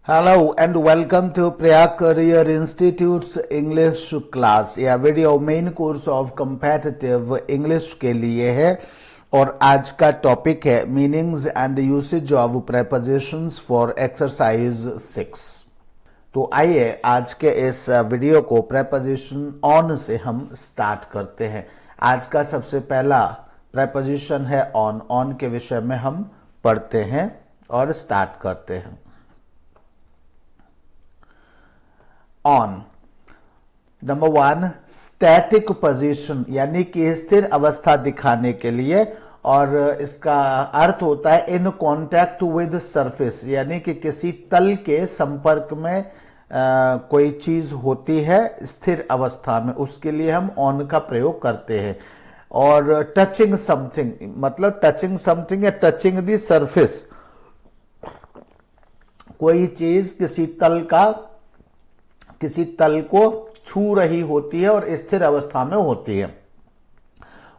Hello and welcome to Priya Career Institute's English class। यह video main course of competitive English के लिए है और आज का टॉपिक है meanings and usage of prepositions for exercise 6। तो आइए आज के इस वीडियो को preposition on से हम स्टार्ट करते हैं। आज का सबसे पहला preposition है on के विषय में हम पढ़ते हैं और स्टार्ट करते हैं। ऑन नंबर 1 स्टैटिक पोजीशन यानी कि स्थिर अवस्था दिखाने के लिए, और इसका अर्थ होता है इन कांटेक्ट विद सरफेस यानी कि किसी तल के संपर्क में कोई चीज होती है स्थिर अवस्था में, उसके लिए हम ऑन का प्रयोग करते हैं। और टचिंग समथिंग मतलब टचिंग समथिंग या टचिंग द सरफेस, कोई चीज किसी तल को छू रही होती है और स्थिर अवस्था में होती है,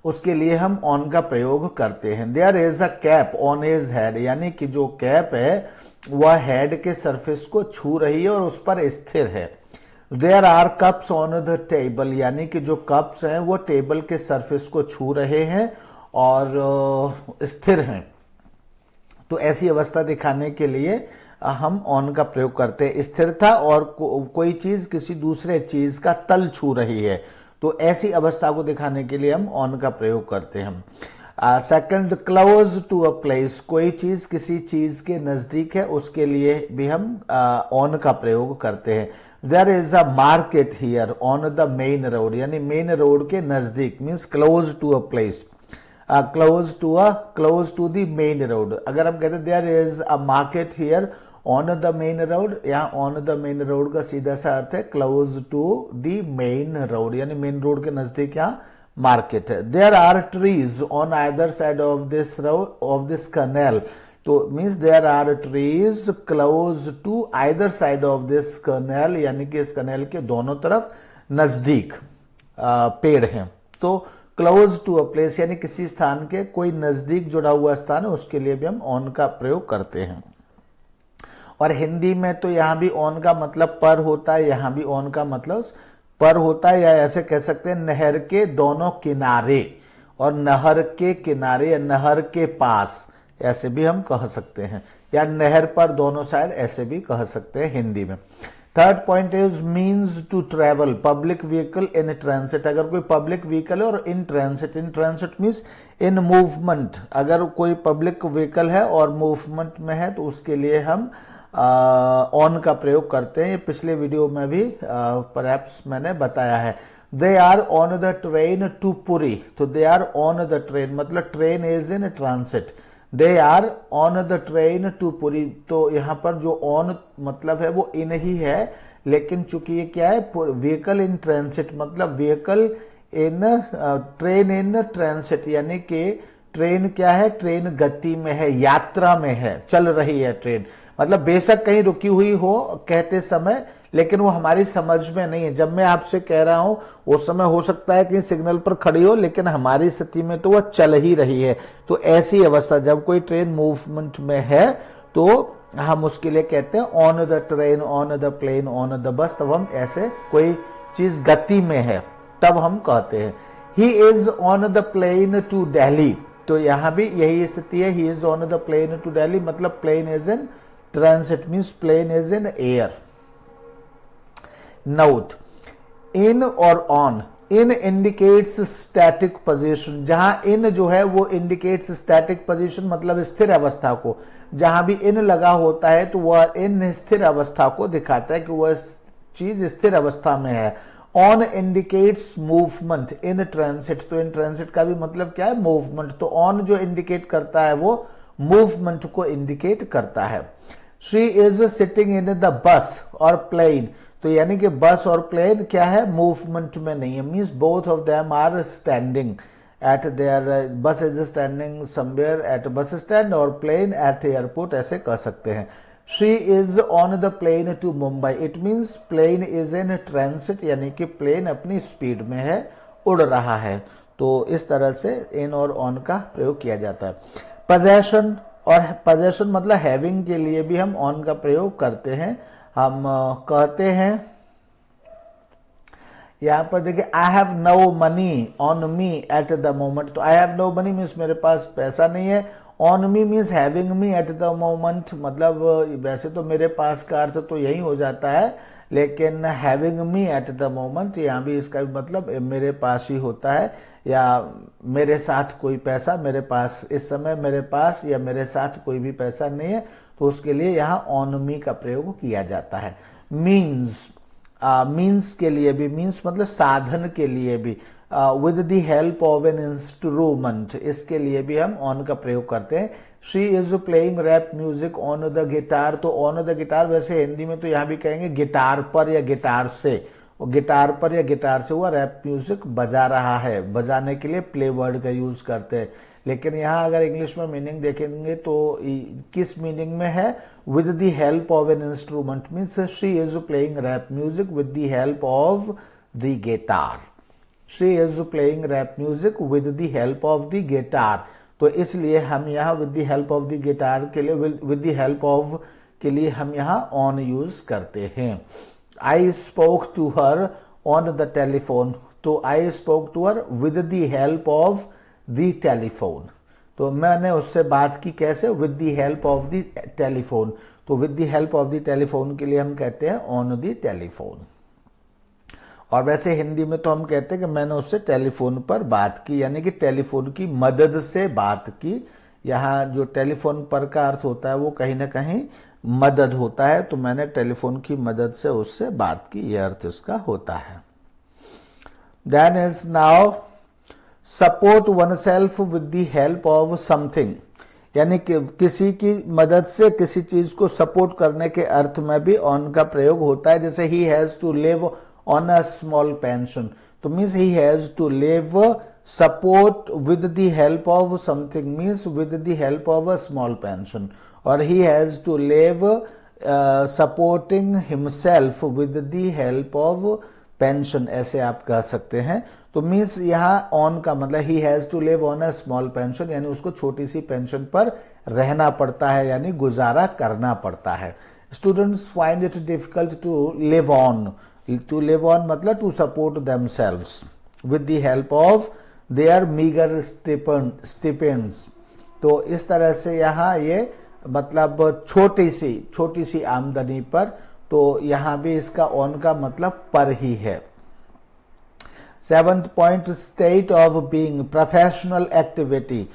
उसके लिए हम ऑन का प्रयोग करते हैं। There is a cap on his head यानी कि जो कैप है वह हेड के सरफेस को छू रही है और उस पर स्थिर है। There are cups on the table यानी कि जो कप्स हैं वो टेबल के सरफेस को छू रहे हैं और स्थिर हैं। तो ऐसी अवस्था दिखाने के लिए हम ऑन का प्रयोग करते हैं। स्थिरता और कोई चीज किसी दूसरे चीज का तल छू रही है, तो ऐसी अवस्था को दिखाने के लिए हम ऑन का प्रयोग करते हैं। Second close to a place, कोई चीज किसी चीज के नजदीक है उसके लिए भी हम ऑन का प्रयोग करते हैं। There is a market here on the main road यानी मेन रोड के नजदीक, means close to a place, close to the main road. अगर हम कहते हैं there is a market here on the main road, यहाँ ऑन द मेन रोड का सीधा सा अर्थ है close to the main road यानी मेन रोड के नजदीक यहाँ मार्केट है। There are trees on either side of this road of this canal, तो means there are trees close to either side of this canal यानी कि इस canal के दोनों तरफ नजदीक पेड़ हैं। तो क्लोज टू अ प्लेस यानी किसी स्थान के कोई नजदीक जुड़ा हुआ स्थान है, उसके लिए भी हम ऑन का प्रयोग करते हैं। और हिंदी में तो यहां भी ऑन का मतलब पर होता है, यहां भी ऑन का मतलब पर होता है, या ऐसे कह सकते हैं नहर के दोनों किनारे और नहर के किनारे या नहर के पास, ऐसे भी हम कह सकते हैं, या नहर पर दोनों साइड ऐसे भी कह सकते हैं हिंदी में। Third point is means to travel public vehicle in transit, अगर कोई पब्लिक व्हीकल है और in transit means in movement, अगर कोई पब्लिक व्हीकल है और मूवमेंट में है तो उसके लिए हम ऑन का प्रयोग करते हैं। ये पिछले वीडियो में भी परहैप्स मैंने बताया है। They are on the train to Puri, तो they are on the train मतलब train is in transit, they are on the train to Puri. तो यहां पर जो ऑन मतलब है वो इन ही है, लेकिन चूंकि ये क्या है व्हीकल इन ट्रांसिट मतलब vehicle in train in transit यानी कि ट्रेन क्या है, ट्रेन गति में है, यात्रा में है, चल रही है ट्रेन, मतलब बेशक कहीं रुकी हुई हो कहते समय, लेकिन वो हमारी समझ में नहीं है। जब मैं आपसे कह रहा हूं उस समय हो सकता है कि सिग्नल पर खड़ी हो, लेकिन हमारी स्थिति में तो वह चल ही रही है। तो ऐसी अवस्था जब कोई ट्रेन मूवमेंट में है तो हम उसके लिए कहते हैं on the train, on the plane, on the bus. तब हम ऐसे कोई चीज गति में है तब हम कहते हैं। He is on the plane to Delhi, तो यहां भी यही स्थिति है, he is on the plane to Delhi मतलब plane is in transit means plane is in air. Not in और on, in indicates static position, जहां इन जो है वो इंडिकेट्स स्टैटिक पोजीशन मतलब स्थिर अवस्था को, जहां भी इन लगा होता है तो वह इन स्थिर अवस्था को दिखाता है कि वह चीज स्थिर अवस्था में है। On indicates movement in transit, तो इन ट्रांसिट का भी मतलब क्या है मूवमेंट, तो ऑन जो इंडिकेट करता है वो मूवमेंट को इंडिकेट करता है। She is sitting in the bus और प्लेन, तो यानी कि बस और प्लेन क्या है मूवमेंट में नहीं है, means both of them are standing at there, bus is standing somewhere at bus stand और प्लेन एट एयरपोर्ट, ऐसे कह सकते हैं। She is on the plane to Mumbai, it means plane is in transit यानी कि प्लेन अपनी speed में है, उड़ रहा है। तो इस तरह से इन और ऑन का प्रयोग किया जाता है। पोजेशन और possession मतलब हैविंग के लिए भी हम ऑन का प्रयोग करते हैं। हम कहते हैं यहां पर देखिए I have no money on me at the moment. तो I have no money means मेरे पास पैसा नहीं है, on me means having me at the moment, मतलब वैसे तो मेरे पास का अर्थ तो यही हो जाता है, लेकिन having me at the moment यहाँ भी इसका भी मतलब मेरे पास ही होता है, या मेरे साथ कोई पैसा, मेरे पास इस समय मेरे पास या मेरे साथ कोई भी पैसा नहीं है, तो उसके लिए यहाँ ऑन मी का प्रयोग किया जाता है। मीन्स के लिए भी, मीन्स मतलब साधन के लिए भी, with the help of an instrument, इसके लिए भी हम ऑन का प्रयोग करते हैं। She is playing rap music on the guitar. तो ऑन द गिटार वैसे हिंदी में तो यहाँ भी कहेंगे गिटार पर या गिटार से, और गिटार पर या गिटार से हुआ रैप म्यूजिक बजा रहा है, बजाने के लिए प्ले वर्ड का यूज करते हैं। लेकिन यहाँ अगर इंग्लिश में मीनिंग देखेंगे तो किस मीनिंग में है, with the help of an instrument means she is playing rap music with the help of the guitar. She is playing rap music with the help of the guitar. तो इसलिए हम यहाँ with the help of the guitar के लिए, with the help of के लिए हम यहाँ ऑन यूज करते हैं। I spoke to her on the telephone. तो I spoke to her with the help of the telephone. तो मैंने उससे बात की कैसे, with the help of the telephone. तो with the help of the telephone के लिए हम कहते हैं ऑन द टेलीफोन। और वैसे हिंदी में तो हम कहते हैं कि मैंने उससे टेलीफोन पर बात की, यानी कि टेलीफोन की मदद से बात की। यहाँ जो टेलीफोन पर का अर्थ होता है वो कहीं ना कहीं मदद होता है, तो मैंने टेलीफोन की मदद से उससे बात की, यह अर्थ इसका होता है। Then is now support oneself with the help of something, यानी कि किसी की मदद से किसी चीज को सपोर्ट करने के अर्थ में भी ऑन का प्रयोग होता है। जैसे ही has to live on a small pension, तो means he has to live support with the help of something, means with the help of a small pension, or he has to live supporting himself with the help of pension, ऐसे आप कह सकते हैं। तो means यहाँ on का मतलब he has to live on a small pension, यानी उसको छोटी सी पेंशन पर रहना पड़ता है, यानी गुजारा करना पड़ता है। Students find it difficult to live on, to live on मतलब to support themselves with the help of their meager stipends। तो इस तरह से यहाँ ये मतलब छोटी सी आमदनी पर, तो यहाँ भी इसका ऑन का मतलब पर ही है। 7th point, state of being, professional activity.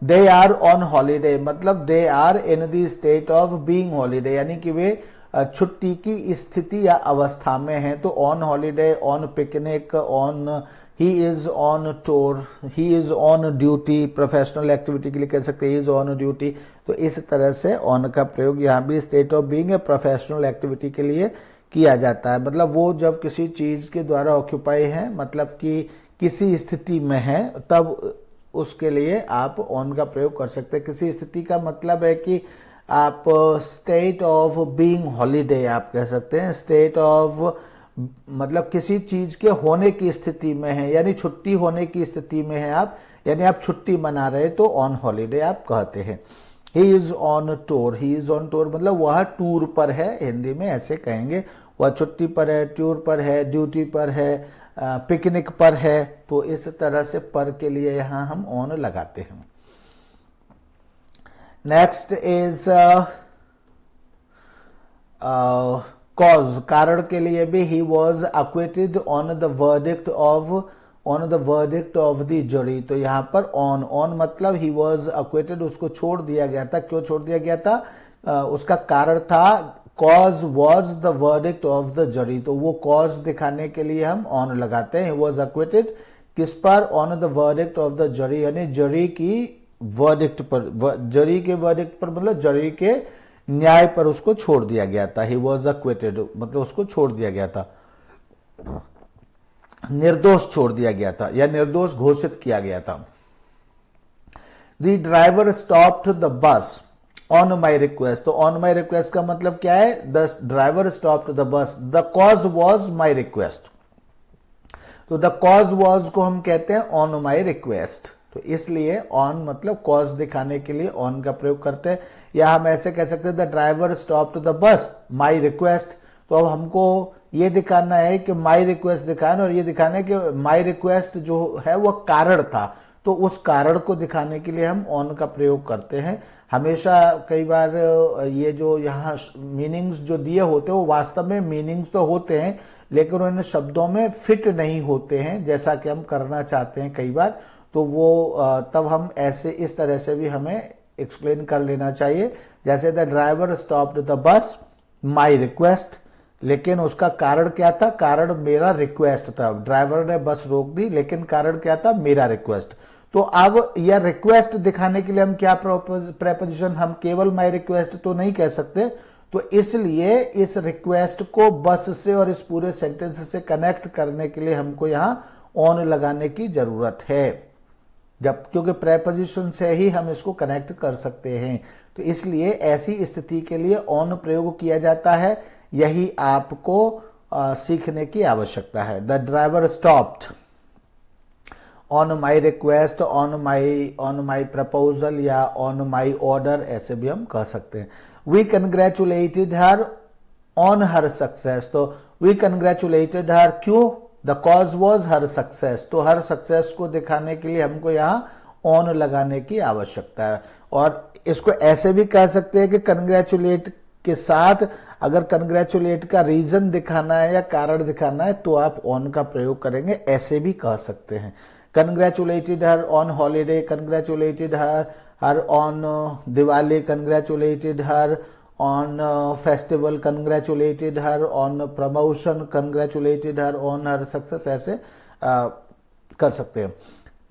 They are on holiday मतलब they are in the state of being holiday, यानी कि वे छुट्टी की स्थिति या अवस्था में है। तो on holiday, on picnic, on he is on tour, he is on duty, professional activity के लिए कह सकते हैं ही इज ऑन ड्यूटी। तो इस तरह से ऑन का प्रयोग यहाँ भी state of being professional activity के लिए किया जाता है। मतलब वो जब किसी चीज के द्वारा ऑक्यूपाई है, मतलब कि किसी स्थिति में है, तब उसके लिए आप ऑन का प्रयोग कर सकते हैं। किसी स्थिति का मतलब है कि आप स्टेट ऑफ बीइंग हॉलीडे आप कह सकते हैं। स्टेट ऑफ मतलब किसी चीज के होने की स्थिति में है, यानी छुट्टी होने की स्थिति में है आप, यानी आप छुट्टी मना रहे तो ऑन हॉलीडे आप कहते हैं। He is on tour, he is on tour मतलब वह टूर पर है, हिंदी में ऐसे कहेंगे। वह छुट्टी पर है, टूर पर है, ड्यूटी पर है, पिकनिक पर है। तो इस तरह से पर के लिए यहां हम ऑन लगाते हैं। नेक्स्ट इज कॉज, कारण के लिए भी he was acquitted on the verdict of the jury. तो यहाँ पर ऑन मतलब ही वॉज अक्विटेड, उसको छोड़ दिया गया था। क्यों छोड़ दिया गया था? उसका कारण था cause was the verdict of the jury. तो वो कॉज दिखाने के लिए हम ऑन लगाते हैं। ही वॉज अक्विटेड किस पर? On the verdict of the jury, यानी जरी की वर्डिक्ट पर, जरी के वर्डिक्ट पर मतलब जरी के न्याय पर उसको छोड़ दिया गया था। ही वॉज अक्विटेड मतलब उसको छोड़ दिया गया था, निर्दोष छोड़ दिया गया था या निर्दोष घोषित किया गया था। The driver stopped the bus on my request. तो ऑन माई रिक्वेस्ट का मतलब क्या है? The driver stopped the bus, the cause was my request. तो द कॉज वॉज को हम कहते हैं ऑन माई रिक्वेस्ट। तो इसलिए ऑन मतलब कॉज दिखाने के लिए ऑन का प्रयोग करते हैं। या हम ऐसे कह सकते हैं the driver stopped the bus my request. तो अब हमको ये दिखाना है कि माई रिक्वेस्ट दिखाना और ये दिखाना है कि माई रिक्वेस्ट जो है वो कारण था, तो उस कारण को दिखाने के लिए हम ऑन का प्रयोग करते हैं। हमेशा कई बार ये जो यहाँ मीनिंग्स जो दिए होते हैं वो वास्तव में मीनिंग्स तो होते हैं लेकिन उन शब्दों में फिट नहीं होते हैं जैसा कि हम करना चाहते हैं कई बार। तो वो तब हम ऐसे इस तरह से भी हमें एक्सप्लेन कर लेना चाहिए, जैसे the driver stopped the bus my request, लेकिन उसका कारण क्या था? कारण मेरा रिक्वेस्ट था। ड्राइवर ने बस रोक दी लेकिन कारण क्या था? मेरा रिक्वेस्ट। तो अब यह रिक्वेस्ट दिखाने के लिए हम क्या प्रेपोजिशन, हम केवल माई रिक्वेस्ट तो नहीं कह सकते, तो इसलिए इस रिक्वेस्ट को बस से और इस पूरे सेंटेंस से कनेक्ट करने के लिए हमको यहां ऑन लगाने की जरूरत है, जब क्योंकि प्रेपोजिशन से ही हम इसको कनेक्ट कर सकते हैं। तो इसलिए ऐसी स्थिति के लिए ऑन प्रयोग किया जाता है। यही आपको सीखने की आवश्यकता है। The driver stopped on my request, on my proposal या ऑन माई ऑर्डर, ऐसे भी हम कह सकते हैं। We congratulated her on her success. तो वी कंग्रेचुलेटेड हर, क्यों? The cause was her success. तो हर सक्सेस को दिखाने के लिए हमको यहां ऑन लगाने की आवश्यकता है। और इसको ऐसे भी कह सकते हैं कि कंग्रेचुलेट के साथ अगर कंग्रेचुलेट का रीजन दिखाना है या कारण दिखाना है तो आप ऑन का प्रयोग करेंगे, ऐसे भी कह सकते हैं। Congratulated her on holiday, congratulated her on Diwali, congratulated her on festival, congratulated her on promotion, congratulated her on her success, ऐसे कर सकते हैं।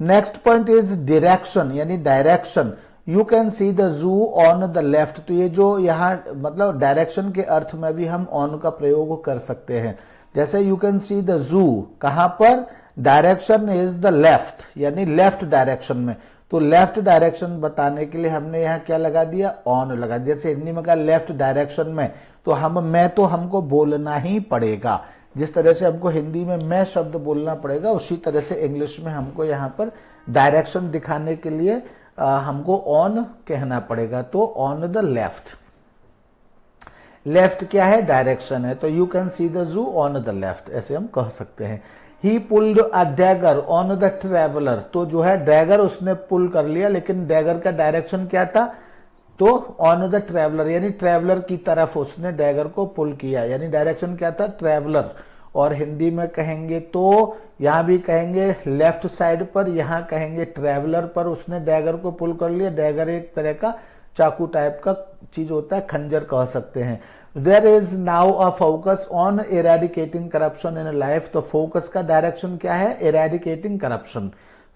नेक्स्ट पॉइंट इज डायरेक्शन, यानी direction. You can see the zoo on the left. तो ये जो यहाँ मतलब डायरेक्शन के अर्थ में भी हम ऑन का प्रयोग कर सकते हैं। जैसे you can see the zoo, कहां पर? डायरेक्शन इज द लेफ्ट, यानी लेफ्ट डायरेक्शन में। तो लेफ्ट डायरेक्शन बताने के लिए हमने यहां क्या लगा दिया? ऑन लगा दिया। जैसे हिंदी में कहा लेफ्ट डायरेक्शन में, तो हमको बोलना ही पड़ेगा। जिस तरह से हमको हिंदी में मैं शब्द बोलना पड़ेगा, उसी तरह से इंग्लिश में हमको यहां पर डायरेक्शन दिखाने के लिए हमको ऑन कहना पड़ेगा। तो ऑन द लेफ्ट, लेफ्ट क्या है? डायरेक्शन है। तो you can see the zoo on the left, ऐसे हम कह सकते हैं। He pulled a dagger on the traveler। तो जो है डैगर उसने पुल कर लिया, लेकिन डैगर का डायरेक्शन क्या था? तो ऑन द ट्रेवलर, यानी ट्रेवलर की तरफ उसने डैगर को पुल किया, यानी डायरेक्शन क्या था? ट्रेवलर। और हिंदी में कहेंगे तो यहां भी कहेंगे लेफ्ट साइड पर, यहां कहेंगे ट्रेवलर पर उसने डैगर को पुल कर लिया। डैगर एक तरह का चाकू टाइप का चीज होता है, खंजर कह सकते हैं। There is now a focus on eradicating corruption in life। तो फोकस का डायरेक्शन क्या है? eradicating corruption।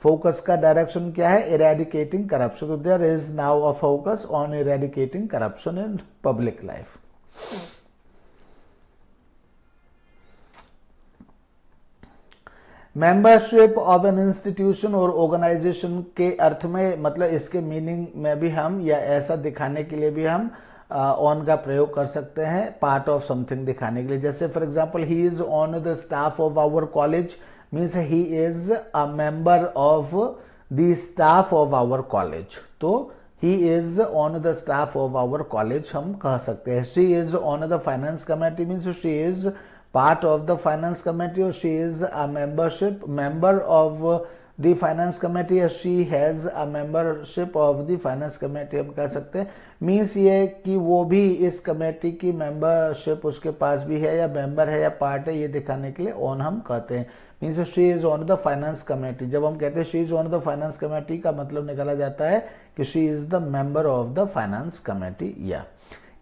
फोकस का डायरेक्शन क्या है? eradicating corruption। तो there is now a focus on eradicating corruption in public life। Membership of an institution और organisation के अर्थ में, मतलब इसके मीनिंग में भी हम या ऐसा दिखाने के लिए भी हम ऑन का प्रयोग कर सकते हैं, पार्ट ऑफ समथिंग दिखाने के लिए। जैसे for example he is on the staff of our college, means he is a member of the staff of our college. तो he is on the staff of our college हम कह सकते हैं। She is on the finance committee, means she is part of the finance committee, और she is a member of the finance committee, या she has a membership of the finance committee हम कह सकते हैं। मीन्स ये कि वो भी इस कमेटी की मेंबरशिप उसके पास भी है, या मेंबर है या पार्ट है, ये दिखाने के लिए ऑन हम कहते हैं। Means she is on the finance committee. जब हम कहते हैं she is on the finance committee का मतलब निकाला जाता है कि she is the member of the finance committee. या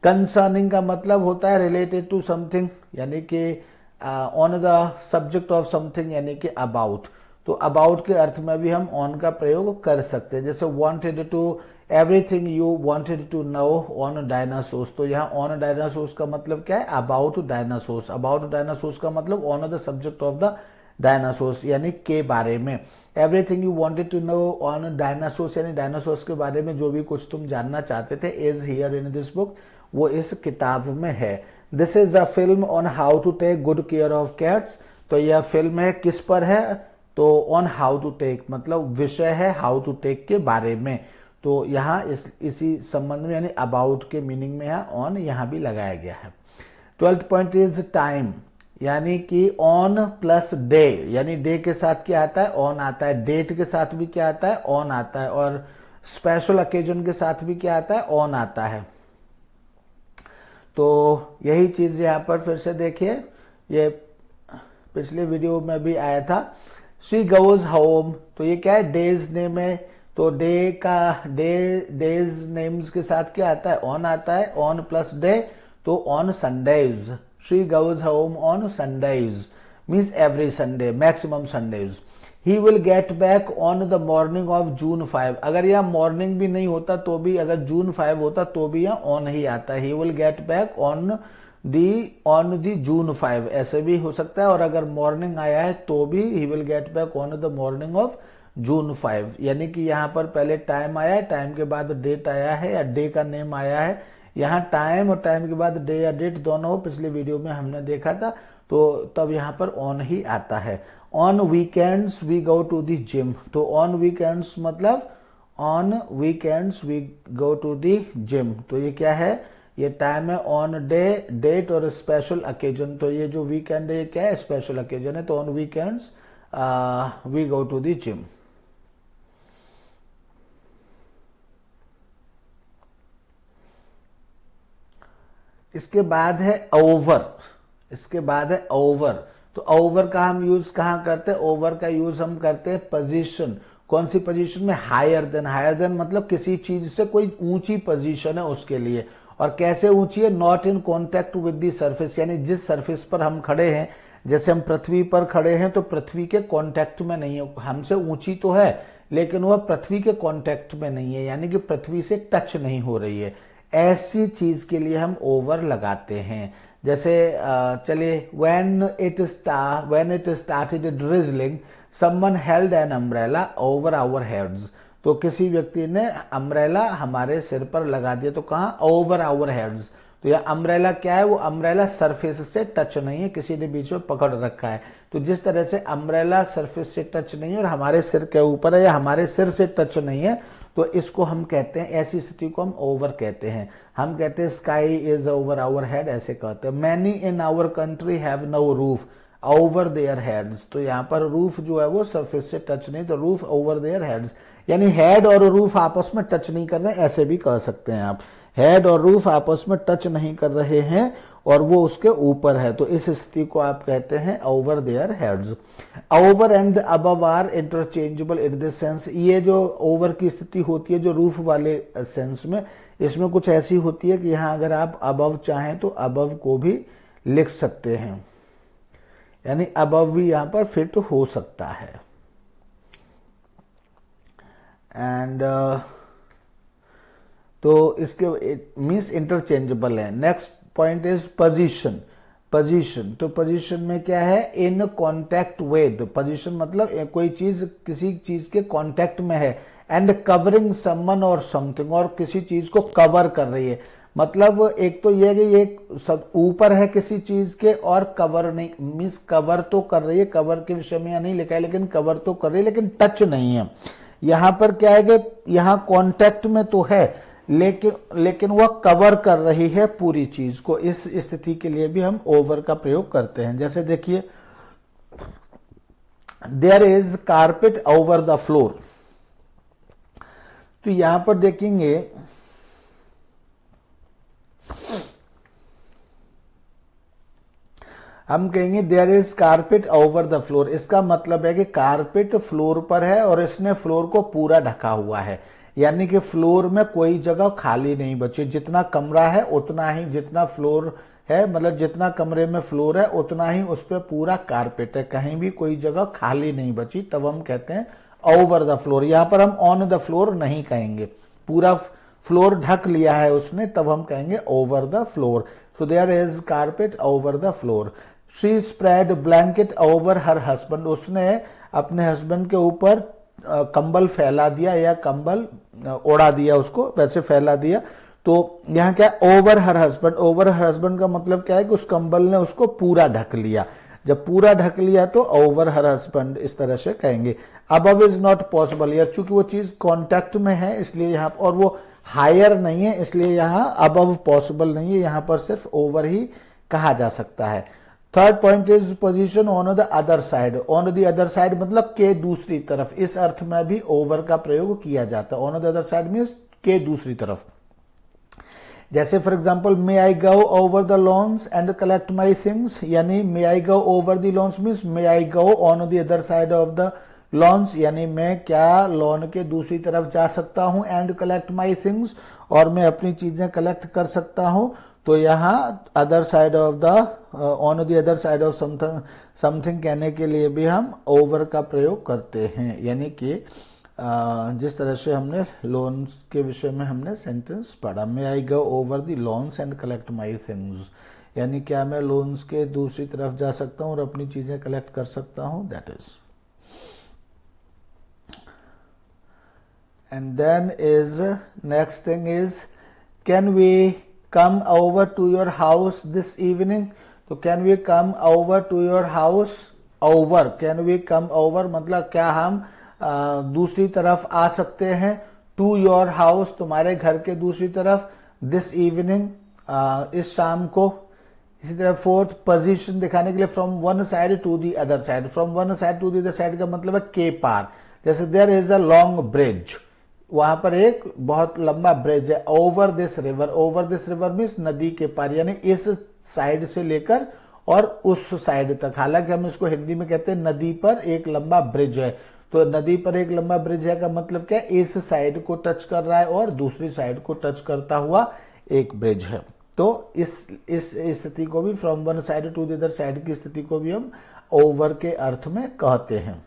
कंसर्निंग का मतलब होता है रिलेटेड टू समथिंग, यानी कि on the subject of something, यानी कि अबाउट। तो अबाउट के अर्थ में भी हम ऑन का प्रयोग कर सकते हैं। जैसे wanted to everything you wanted to know on dinosaurs. तो यहाँ ऑन डायनासोर्स का मतलब क्या है? About dinosaurs. अबाउट डायनासोर्स का मतलब on the subject of the dinosaurs, यानी के बारे में। Everything you wanted to know on dinosaurs, यानी डायनासोर्स के बारे में जो भी कुछ तुम जानना चाहते थे, is here in this book, वो इस किताब में है। This is a film on how to take good care of cats. तो यह फिल्म है किस पर है? तो ऑन हाउ टू टेक मतलब विषय है हाउ टू टेक के बारे में, तो यहाँ इसी संबंध में यानी अबाउट के मीनिंग में यहाँ ऑन यहाँ भी लगाया गया है। 12th पॉइंट इज टाइम, यानी कि ऑन प्लस डे, यानी डे के साथ क्या आता है, ऑन आता है, डेट के साथ भी क्या आता है, ऑन आता है, और स्पेशल ओकेजन के साथ भी क्या आता है, ऑन आता है। तो यही चीज यहाँ पर फिर से देखिए, ये पिछले वीडियो में भी आया था। शी गोज होम, तो ये क्या है, डेज नेम है, तो डे का डेज नेम्स के साथ क्या आता है, ऑन आता है, ऑन प्लस डे, तो on Sundays. She goes home on Sundays means every Sunday, maximum Sundays. He will get back on the morning of June 5, अगर यह मॉर्निंग भी नहीं होता तो भी, अगर जून 5 होता तो भी यह ऑन ही आता है। He will get back on the June 5, ऐसे भी हो सकता है, और अगर मॉर्निंग आया है तो भी ही will get back on the morning of June 5, यानी कि यहाँ पर पहले टाइम आया है, टाइम के बाद डेट आया है या डे का नेम आया है। यहाँ टाइम और टाइम के बाद डे या डेट दोनों हो, पिछले वीडियो में हमने देखा था, तो तब यहाँ पर ऑन ही आता है। On weekends we go to the gym, तो ऑन वीकेंड्स मतलब on weekends we go to the gym, तो ये क्या है, ये टाइम है, ऑन डे, डेट और स्पेशल ओकेजन, तो ये जो वीकेंड है ये क्या है, स्पेशल ओकेजन है, तो on weekends we go to the gym. इसके बाद है ओवर, इसके बाद है ओवर, तो ओवर का हम यूज कहां करते हैं, ओवर का यूज हम करते हैं पोजीशन, कौन सी पोजीशन में, हायर देन, हायर देन मतलब किसी चीज से कोई ऊंची पोजीशन है उसके लिए, और कैसे ऊंची है, not in contact with the surface, यानी जिस सरफेस पर हम खड़े हैं, जैसे हम पृथ्वी पर खड़े हैं तो पृथ्वी के कॉन्टेक्ट में नहीं है, हमसे ऊंची तो है लेकिन वह पृथ्वी के कॉन्टेक्ट में नहीं है, यानी कि पृथ्वी से टच नहीं हो रही है, ऐसी चीज के लिए हम ओवर लगाते हैं। जैसे चलिए, when it started drizzling someone held an umbrella over our heads, तो किसी व्यक्ति ने अम्ब्रेला हमारे सिर पर लगा दिया, तो कहाँ, ओवर आवर हेड्स, तो यह अम्ब्रेला क्या है, वो अम्ब्रेला सरफेस से टच नहीं है, किसी ने बीच में पकड़ रखा है, तो जिस तरह से अम्ब्रेला सरफेस से टच नहीं है और हमारे सिर के ऊपर है या हमारे सिर से टच नहीं है, तो इसको हम कहते हैं, ऐसी स्थिति को हम ओवर कहते हैं। हम कहते हैं sky is over our head, ऐसे कहते हैं। Many in our country have no roof over their heads, तो यहाँ पर रूफ जो है वो सरफेस से टच नहीं, तो रूफ ओवर देयर हेड्स, यानी हेड और रूफ आपस में टच नहीं कर रहे, ऐसे भी कह सकते हैं आप, हेड और रूफ आपस में टच नहीं कर रहे हैं और वो उसके ऊपर है, तो इस स्थिति को आप कहते हैं over their heads. Over and above are interchangeable in this sense, ये जो ओवर की स्थिति होती है जो रूफ वाले सेंस में, इसमें कुछ ऐसी होती है कि यहाँ अगर आप अबव चाहें तो अबव को भी लिख सकते हैं, यानी अबव भी यहाँ पर फिट हो सकता है। एंड तो इसके मीन्स इंटरचेंजेबल है। Next point is position, position, तो पोजीशन में क्या है, इन कॉन्टेक्ट विद, पोजीशन मतलब कोई चीज किसी चीज के कॉन्टेक्ट में है, एंड कवरिंग समवन और समथिंग, और किसी चीज को कवर कर रही है, मतलब एक तो यह है कि ये सब ऊपर है किसी चीज के और कवर नहीं, मीन्स कवर तो कर रही है, कवर के विषय में नहीं लिखा है लेकिन कवर तो कर रही है लेकिन टच नहीं है। यहां पर क्या है कि यहां कॉन्टेक्ट में तो है लेकिन वह कवर कर रही है पूरी चीज को, इस स्थिति के लिए भी हम ओवर का प्रयोग करते हैं। जैसे देखिए, there is carpet over the floor, तो यहां पर देखेंगे हम कहेंगे there is carpet over the floor, इसका मतलब है कि कारपेट फ्लोर पर है और इसने फ्लोर को पूरा ढका हुआ है, यानी कि फ्लोर में कोई जगह खाली नहीं बची, जितना कमरा है उतना ही, जितना फ्लोर है मतलब जितना कमरे में फ्लोर है उतना ही उस पर पूरा कारपेट है, कहीं भी कोई जगह खाली नहीं बची, तब हम कहते हैं ओवर द फ्लोर। यहां पर हम ऑन द फ्लोर नहीं कहेंगे, पूरा फ्लोर ढक लिया है उसने, तब हम कहेंगे over the floor. So there is carpet over the floor. She spread blanket over her husband, उसने अपने हस्बैंड के ऊपर कंबल फैला दिया या कंबल ओढ़ा दिया, उसको वैसे फैला दिया, तो यहाँ क्या over her husband, over her husband का मतलब क्या है कि उस कंबल ने उसको पूरा ढक लिया। जब पूरा ढक लिया तो ओवर हर हस्बैंड इस तरह से कहेंगे। अबव इज नॉट पॉसिबल, यार चूंकि वो चीज कॉन्टेक्ट में है इसलिए यहाँ, और वो हायर नहीं है इसलिए यहाँ अबव पॉसिबल नहीं है, यहाँ पर सिर्फ ओवर ही कहा जा सकता है। Third point is position on the other side. On the other side मतलब के दूसरी तरफ, इस अर्थ में भी ओवर का प्रयोग किया जाता है। On the other side means के दूसरी तरफ। जैसे for example may I go over the lawns and collect my things, यानी may I go over the lawns means may I go on the other side of the lawns, यानी मैं क्या lawn के दूसरी तरफ जा सकता हूं, एंड कलेक्ट माई थिंग्स, और मैं अपनी चीजें कलेक्ट कर सकता हूं। तो यहाँ other side of the, on the other side of something कहने के लिए भी हम ओवर का प्रयोग करते हैं, यानी कि जिस तरह से हमने लोन्स के विषय में हमने सेंटेंस पढ़ा, may I go over the lawns and collect my things, यानी क्या मैं लोन्स के दूसरी तरफ जा सकता हूं और अपनी चीजें कलेक्ट कर सकता हूं, that is. And then is next thing is, can we come over to your house this evening? तो can we come over to your house? Over, can we come over मतलब क्या हम दूसरी तरफ आ सकते हैं, to your house तुम्हारे घर के दूसरी तरफ, this evening इस शाम को। इसी तरह फोर्थ पोजीशन दिखाने के लिए from one side to the other side, from one side to the other side का मतलब है के पार। जैसे there is a long bridge, वहां पर एक बहुत लंबा ब्रिज है, over this river, over this river means नदी के पार, यानी इस साइड से लेकर और उस साइड तक। हालांकि हम इसको हिंदी में कहते हैं नदी पर एक लंबा ब्रिज है, तो नदी पर एक लंबा ब्रिज है का मतलब क्या है, इस साइड को टच कर रहा है और दूसरी साइड को टच करता हुआ एक ब्रिज है। तो इस स्थिति को भी from one side to the other side की स्थिति को भी हम ओवर के अर्थ में कहते हैं,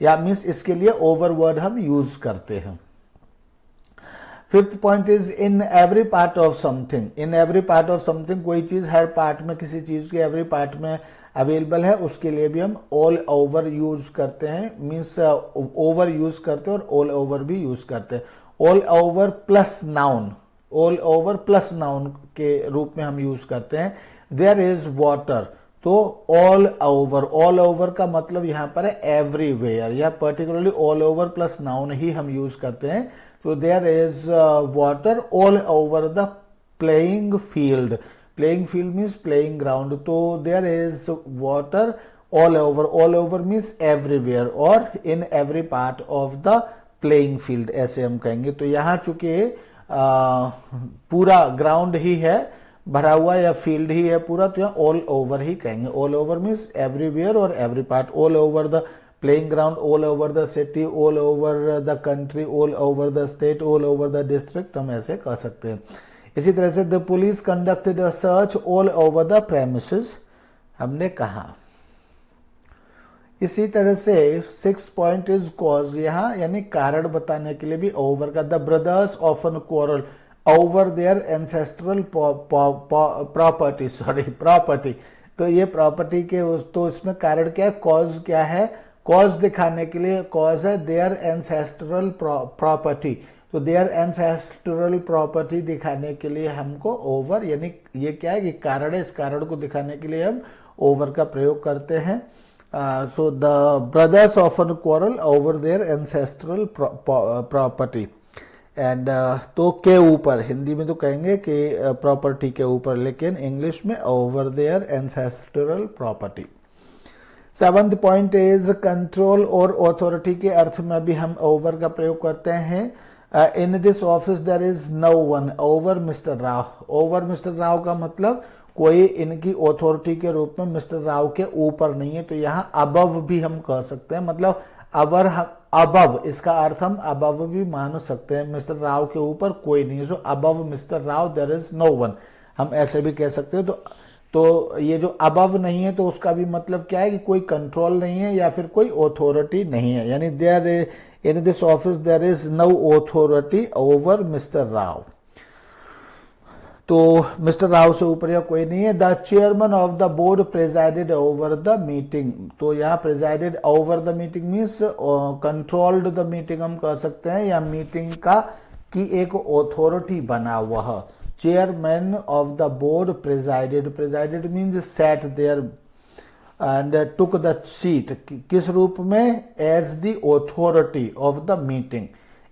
या मीन्स इसके लिए ओवर वर्ड हम यूज करते हैं। Fifth point is in every part of something. In every part of something, कोई चीज हर पार्ट में, किसी चीज के एवरी पार्ट में अवेलेबल है, उसके लिए भी हम ऑल ओवर यूज करते हैं, मीन्स ओवर यूज करते हैं और ऑल ओवर भी यूज करते हैं। All over plus noun, all over plus noun के रूप में हम यूज करते हैं। देयर इज वाटर, तो ऑल ओवर, ऑल ओवर का मतलब यहां पर है एवरीवेयर, या particularly all over plus noun ही हम यूज करते हैं। तो there is water all over the playing field, playing field means playing ground, तो there is water all over, all over means everywhere और in every part of the playing field, ऐसे हम कहेंगे। तो यहां चूंकि पूरा ग्राउंड ही है भरा हुआ, या फील्ड ही है पूरा, तो यहाँ ऑल ओवर ही कहेंगे। ऑल ओवर मीन्स एवरीवेयर और every part, all over the playing ground, all over the city, all over the country, all over the state, all over the district, हम ऐसे कह सकते हैं। इसी तरह से the police conducted a search all over the premises, हमने कहा। इसी तरह से सिक्स पॉइंट इज कॉज, यहां यानी कारण बताने के लिए भी ओवर का। The brothers often quarrel over their ancestral property, property, तो ये प्रॉपर्टी के तो इसमें कारण क्या है, कॉज क्या है, कॉज दिखाने के लिए कॉज है देयर एंसेस्ट्रल प्रॉपर्टी, तो देयर एंसेस्ट्रल प्रॉपर्टी दिखाने के लिए हमको ओवर, यानी ये क्या है कि कारण है, इस कारण को दिखाने के लिए हम ओवर का प्रयोग करते हैं। So the brothers often quarrel over their ancestral property, and तो के ऊपर, हिंदी में तो कहेंगे कि प्रॉपर्टी के ऊपर, लेकिन इंग्लिश में over their ancestral property. Seventh point is control और ऑथोरिटी के अर्थ में भी हम ओवर का प्रयोग करते हैं। In this office there is no one over mister Rao, over mister Rao का मतलब कोई इनकी ऑथोरिटी के रूप में मिस्टर राव के ऊपर नहीं है, तो यहाँ अबव भी हम कह सकते हैं, मतलब अवर अबव, इसका अर्थ हम अबव भी मान सकते हैं, मिस्टर राव के ऊपर कोई नहीं है, so above Mister Rao there is no one, हम ऐसे भी कह सकते हैं। तो ये जो अबव नहीं है तो उसका भी मतलब क्या है कि कोई कंट्रोल नहीं है या फिर कोई ऑथोरिटी नहीं है, यानी there in this office there is no authority over mister Rao, तो मिस्टर राव से ऊपर या कोई नहीं है। The chairman of the board presided over the meeting, तो यहाँ presided over the meeting means controlled the meeting हम कह सकते हैं, या मीटिंग का की एक ऑथोरिटी बना हुआ। Chairman of the board presided, presided means set there, and took the seat, किस रूप में, as the authority of the meeting,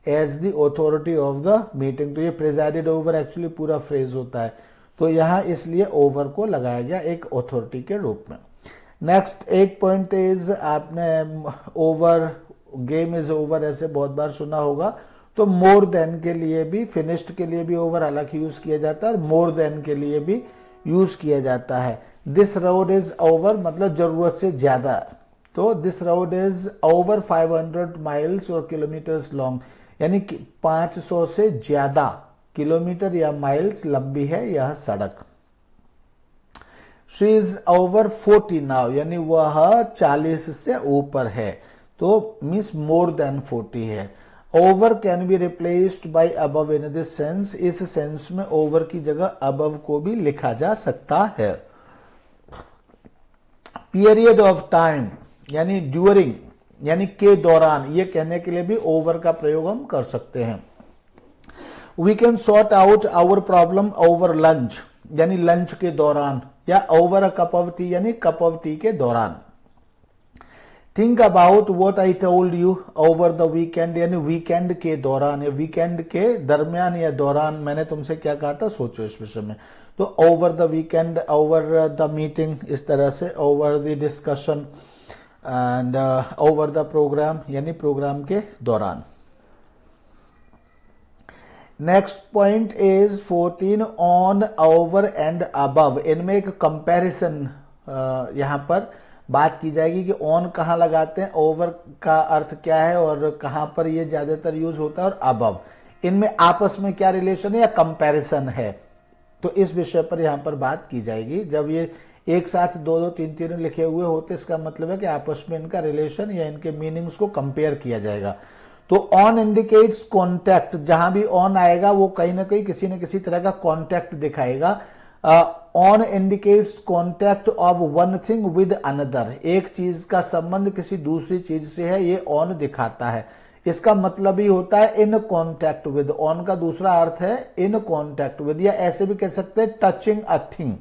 as the authority of the meeting. तो ये प्रेजाइडेड ओवर एक्चुअली पूरा फ्रेज होता है, तो यहां इसलिए ओवर को लगाया गया एक ऑथोरिटी के रूप में। नेक्स्ट 8 पॉइंट इज, आपने ओवर, गेम इज ओवर ऐसे बहुत बार सुना होगा, तो मोर देन के लिए भी, फिनिश्ड के लिए भी ओवर हालांकि यूज किया जाता है और मोर देन के लिए भी यूज किया जाता है। दिस रोड इज ओवर मतलब जरूरत से ज्यादा, तो this road is over 500 miles और किलोमीटर्स लॉन्ग, यानी कि 500 से ज्यादा किलोमीटर या माइल्स लंबी है यह सड़क। शी इज ओवर 40 नाउ, यानी वह 40 से ऊपर है, तो मीन्स मोर देन 40 है। Over can be replaced by above in this sense, इस सेंस में ओवर की जगह अबव को भी लिखा जा सकता है। पीरियड ऑफ टाइम यानी ड्यूरिंग, यानी के दौरान, ये कहने के लिए भी ओवर का प्रयोग हम कर सकते हैं। We can sort out our problem over lunch, यानी लंच के दौरान, या over a cup of tea यानी कप ऑफ टी के दौरान। Think about what I told you over the weekend, यानी वीकेंड के दौरान या वीकेंड के दरमियान या दौरान मैंने तुमसे क्या कहा था, सोचो इस विषय में। तो over the weekend, over the meeting, इस तरह से over the discussion and over the programme, यानी प्रोग्राम के दौरान। Next point is 14 on, over and above. इनमें एक कंपैरिजन यहां पर बात की जाएगी कि ऑन कहां लगाते हैं, ओवर का अर्थ क्या है और कहां पर ये ज्यादातर यूज होता है, और अबव इनमें आपस में क्या रिलेशन है या कंपैरिजन है, तो इस विषय पर यहां पर बात की जाएगी। जब ये एक साथ 2-2, 3-3 लिखे हुए होते, इसका मतलब है कि आपस में इनका रिलेशन या इनके मीनिंग्स को कंपेयर किया जाएगा। तो ऑन इंडिकेट्स कॉन्टैक्ट, जहां भी ऑन आएगा वो कहीं ना कहीं किसी न किसी तरह का कॉन्टैक्ट दिखाएगा। On indicates contact of one thing with another, एक चीज का संबंध किसी दूसरी चीज से है, ये ऑन दिखाता है। इसका मतलब ही होता है इन कॉन्टैक्ट विद, ऑन का दूसरा अर्थ है इन कॉन्टैक्ट विद, या ऐसे भी कह सकते हैं टचिंग अ थिंग,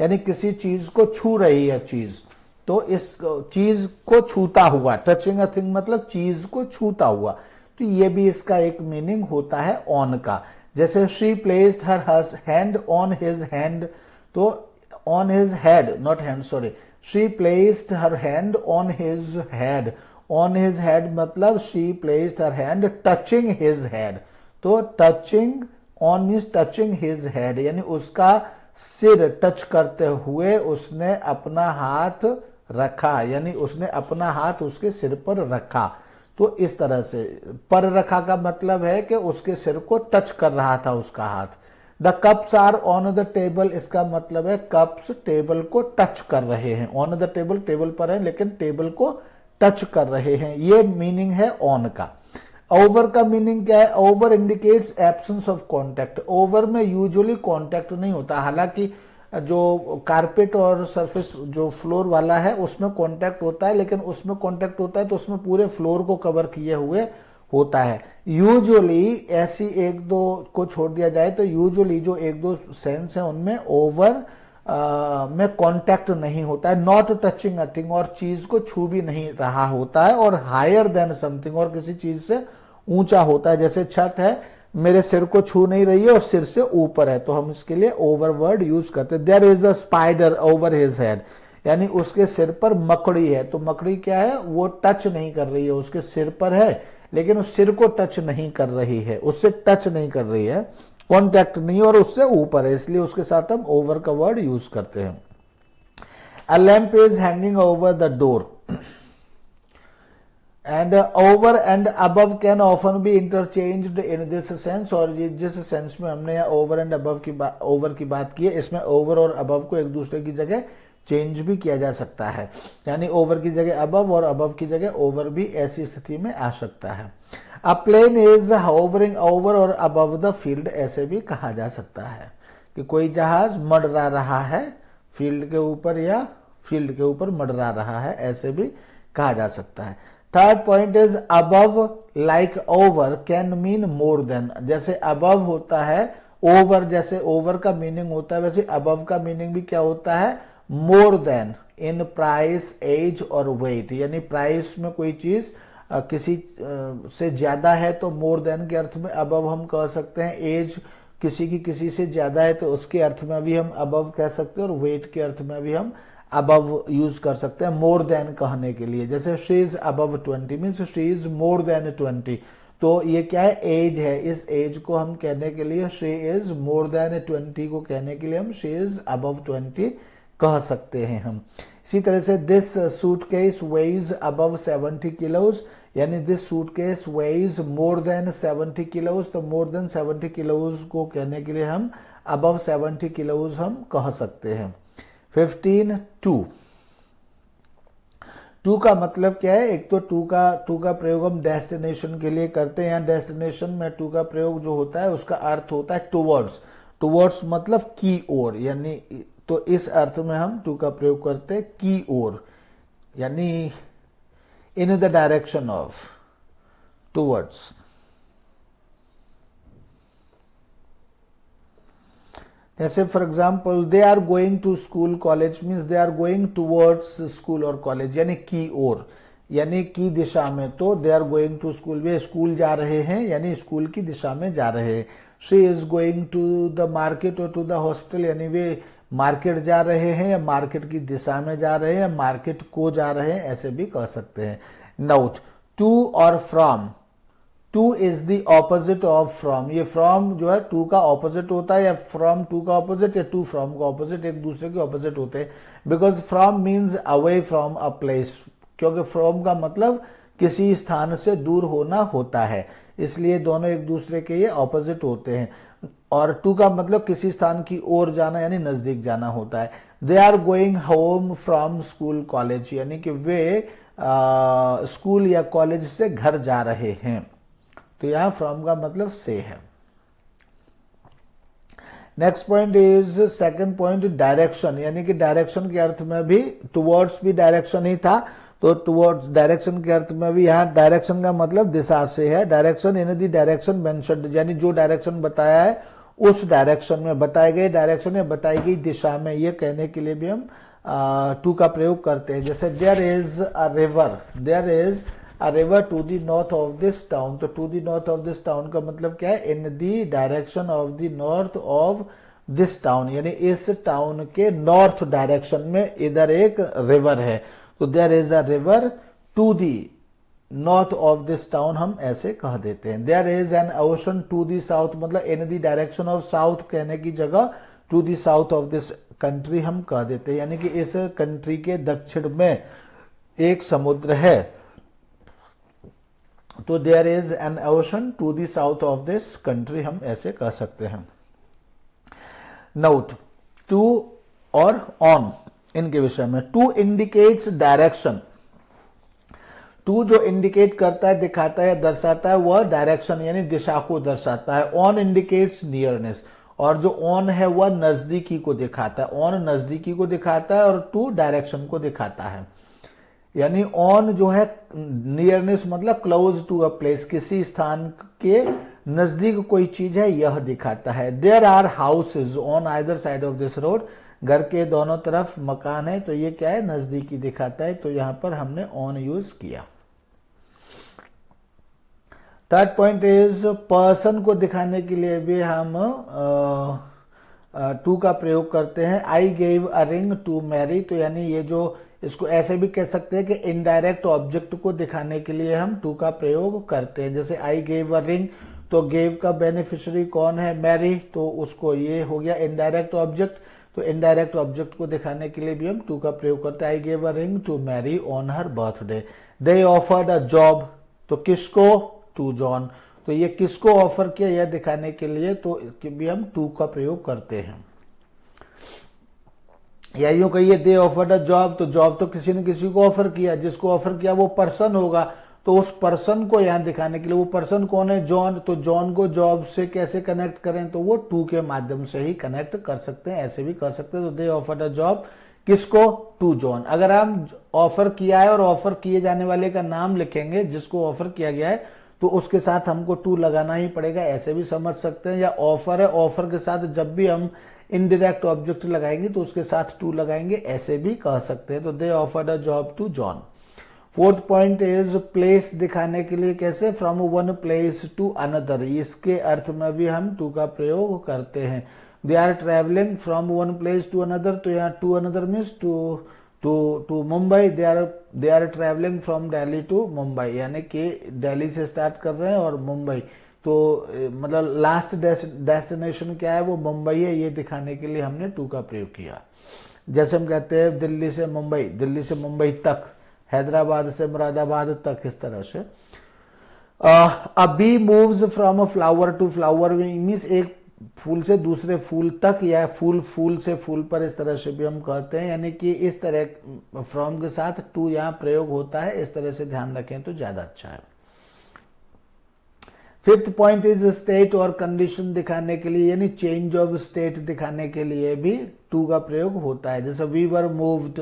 यानी किसी चीज को छू रही है चीज, तो इस चीज को छूता हुआ, टचिंग अ थिंग मतलब चीज को छूता हुआ, तो ये भी इसका एक मीनिंग होता है ऑन का। जैसे she placed her hand on his hand, तो on his head, not hand, sorry, she placed her hand on his head, on his head मतलब she placed her hand touching his head, तो touching on means touching his head, यानी उसका सिर touch करते हुए उसने अपना हाथ रखा, यानी उसने अपना हाथ उसके सिर पर रखा। तो इस तरह से पर रखा का मतलब है कि उसके सिर को टच कर रहा था उसका हाथ। The cups are on the table, इसका मतलब है कप्स टेबल को टच कर रहे हैं, ऑन द टेबल, टेबल पर है लेकिन टेबल को टच कर रहे हैं, ये मीनिंग है ऑन का। ओवर का मीनिंग क्या है, over indicates absence of contact, over में यूजुअली कॉन्टैक्ट नहीं होता, हालांकि जो कारपेट और सरफेस जो फ्लोर वाला है उसमें कांटेक्ट होता है, लेकिन उसमें कांटेक्ट होता है तो उसमें पूरे फ्लोर को कवर किए हुए होता है। यूजुअली ऐसी 1-2 को छोड़ दिया जाए तो यूजुअली जो 1-2 सेंस है उनमें ओवर में कांटेक्ट नहीं होता है, नॉट टचिंग अ थिंग, और चीज को छू भी नहीं रहा होता है, और हायर देन समथिंग, और किसी चीज से ऊंचा होता है, जैसे छत है मेरे सिर को छू नहीं रही है और सिर से ऊपर है, तो हम इसके लिए ओवर वर्ड यूज करते हैं। There is a spider over his head, यानी उसके सिर पर मकड़ी है, तो मकड़ी क्या है, वो टच नहीं कर रही है, उसके सिर पर है लेकिन उस सिर को टच नहीं कर रही है, उससे टच नहीं कर रही है, कॉन्टैक्ट नहीं, और उससे ऊपर है, इसलिए उसके साथ हम ओवर का वर्ड यूज करते हैं। A lamp is hanging over the door, and over and above can often be interchanged in this sense, और ये जिस सेंस में हमने यहाँ ओवर एंड अबव की ओवर की बात की है, इसमें ओवर और अबव को एक दूसरे की जगह चेंज भी किया जा सकता है, यानी ओवर की जगह अबव और अबव की जगह ओवर भी ऐसी स्थिति में आ सकता है। अ प्लेन इज होवरिंग ओवर और अबव द फील्ड, ऐसे भी कहा जा सकता है कि कोई जहाज मंडरा रहा है फील्ड के ऊपर या फील्ड के ऊपर मंडरा रहा है, ऐसे भी कहा जा सकता है। Third point is above like over can mean more than, जैसे अबव होता है ओवर, जैसे ओवर का मीनिंग होता है वैसे अबव का मीनिंग भी क्या होता है, more than in price, age और वेट, यानी प्राइस में कोई चीज किसी से ज्यादा है तो मोर देन के अर्थ में अबव हम कह सकते हैं, एज किसी की किसी से ज्यादा है तो उसके अर्थ में भी हम अबव कह सकते हैं, और वेट के अर्थ में भी हम अबव यूज कर सकते हैं मोर देन कहने के लिए। जैसे she is above 20 means she is more than 20, तो ये क्या है, एज है। इस एज को हम कहने के लिए शी इज मोर देन 20 को कहने के लिए हम शी इज अबव 20 कह सकते हैं हम। इसी तरह से this suitcase weighs above 70 kilos, यानी this suitcase weighs more than 70 kilos, तो मोर देन 70 किलोज को कहने के लिए हम अबव 70 किलोज हम कह सकते हैं। 15 टू का मतलब क्या है, एक तो टू का प्रयोग हम डेस्टिनेशन के लिए करते हैं। डेस्टिनेशन में टू का प्रयोग जो होता है उसका अर्थ होता है टुवर्ड्स, टुवर्ड्स मतलब की ओर, यानी तो इस अर्थ में हम टू का प्रयोग करते हैं की ओर, यानी in the direction of, towards. जैसे for example they are going to school college means they are going towards school और कॉलेज, यानी की ओर, यानी की दिशा में। तो they are going to school, वे स्कूल जा रहे हैं यानी स्कूल की दिशा में जा रहे हैं। She is going to the market और टू द हॉस्पिटल, यानी वे मार्केट जा रहे हैं या मार्केट की दिशा में जा रहे हैं या मार्केट को जा रहे हैं, ऐसे भी कह सकते हैं। नोट, टू और from, two is the opposite of from, ये फ्रॉम जो है टू का ऑपोजिट होता है, या फ्रॉम टू का ऑपोजिट या टू फ्रॉम का ऑपोजिट, एक दूसरे के ऑपोजिट होते हैं। Because from means away from a place, क्योंकि फ्रॉम का मतलब किसी स्थान से दूर होना होता है, इसलिए दोनों एक दूसरे के ये ऑपोजिट होते हैं। और टू का मतलब किसी स्थान की ओर जाना यानी नजदीक जाना होता है। They are going home from school college, यानी कि वे स्कूल या कॉलेज से घर जा रहे हैं, तो यहां फ्रॉम का मतलब से है। Next point is second point, direction, यानी कि डायरेक्शन के अर्थ में भी टुवर्ड्स भी डायरेक्शन ही था, तो टुवर्ड्स डायरेक्शन के अर्थ में भी यहाँ डायरेक्शन का मतलब दिशा से है। Direction in the direction mentioned, यानी जो डायरेक्शन बताया है उस डायरेक्शन में, बताए गए डायरेक्शन में बताई गई दिशा में, ये कहने के लिए भी हम टू का प्रयोग करते हैं। जैसे there is a river, there is a river to the north of this town, तो to the north of this town का मतलब क्या है, in the direction of the north of this town, यानी इस टाउन के नॉर्थ डायरेक्शन में इधर एक रिवर है, तो there is a river to the north of this town हम ऐसे कह देते हैं। There is an ocean to the south, मतलब in the direction of south कहने की जगह to the south of this country हम कह देते हैं, यानी कि इस कंट्री के दक्षिण में एक समुद्र है, तो there is an ocean to the south of this country हम ऐसे कह सकते हैं। नोट, टू और ऑन इनके विषय में, टू इंडिकेट्स डायरेक्शन, टू जो इंडिकेट करता है, दिखाता है, दर्शाता है, वह डायरेक्शन यानी दिशा को दर्शाता है। ऑन इंडिकेट्स नियरनेस, और जो ऑन है वह नजदीकी को दिखाता है, ऑन नजदीकी को दिखाता है और टू डायरेक्शन को दिखाता है। यानी ऑन जो है नियरनेस मतलब क्लोज टू अ प्लेस, किसी स्थान के नजदीक कोई चीज है यह दिखाता है। There are houses on either side of this road, घर के दोनों तरफ मकान है, तो ये क्या है, नजदीकी दिखाता है, तो यहां पर हमने ऑन यूज किया। थर्ड पॉइंट इज पर्सन को दिखाने के लिए भी हम टू का प्रयोग करते हैं। I gave a ring to Mary, तो यानी ये जो, इसको ऐसे भी कह सकते हैं कि इनडायरेक्ट ऑब्जेक्ट को दिखाने के लिए हम टू का प्रयोग करते हैं। जैसे आई गेव अ रिंग, तो गेव का बेनिफिशियरी कौन है, मैरी, तो उसको ये हो गया इनडायरेक्ट ऑब्जेक्ट, तो इनडायरेक्ट ऑब्जेक्ट को दिखाने के लिए भी हम टू का प्रयोग करते हैं। I gave a ring to Mary on her birthday. They offered a job, तो किसको, टू जॉन, तो ये किसको ऑफर किया यह दिखाने के लिए तो भी हम टू का प्रयोग करते हैं। या यूं कहिए दे ऑफर्ड अ जॉब, तो जॉब तो किसी ने किसी को ऑफर किया, जिसको ऑफर किया वो पर्सन होगा, तो उस पर्सन को यहां दिखाने के लिए, वो पर्सन कौन है, जॉन, तो जॉन को जॉब से कैसे कनेक्ट करें, तो वो टू के माध्यम से ही कनेक्ट कर सकते हैं, ऐसे भी कर सकते हैं। तो दे ऑफर्ड अ जॉब किसको, टू जॉन। अगर हम ऑफर किया है और ऑफर किए जाने वाले का नाम लिखेंगे जिसको ऑफर किया गया है, तो उसके साथ हमको टू लगाना ही पड़ेगा, ऐसे भी समझ सकते हैं। या ऑफर है, ऑफर के साथ जब भी हम इनडायरेक्ट ऑब्जेक्ट लगाएंगे तो उसके साथ टू लगाएंगे, ऐसे भी कह सकते हैं। तो they offered a job to John. Fourth point is place दिखाने के लिए कैसे, from one place to another, इसके अर्थ में भी हम टू का प्रयोग करते हैं। They are travelling from one place to another, तो यहाँ to another means to Mumbai. They are travelling from Delhi to Mumbai, यानी कि दिल्ली से स्टार्ट कर रहे हैं और मुंबई, तो मतलब लास्ट डेस्टिनेशन क्या है, वो मुंबई है, ये दिखाने के लिए हमने टू का प्रयोग किया। जैसे हम कहते हैं दिल्ली से मुंबई, दिल्ली से मुंबई तक, हैदराबाद से मुरादाबाद तक, इस तरह से। A bee moves from a flower to flower, means एक फूल से दूसरे फूल तक, या फूल से फूल पर, इस तरह से भी हम कहते हैं। यानी कि इस तरह फ्रॉम के साथ टू यहाँ प्रयोग होता है, इस तरह से ध्यान रखें तो ज्यादा अच्छा है। फिफ्थ पॉइंट इज स्टेट और कंडीशन दिखाने के लिए, यानी चेंज ऑफ स्टेट दिखाने के लिए भी टू का प्रयोग होता है। जैसे वी वर मूव्ड,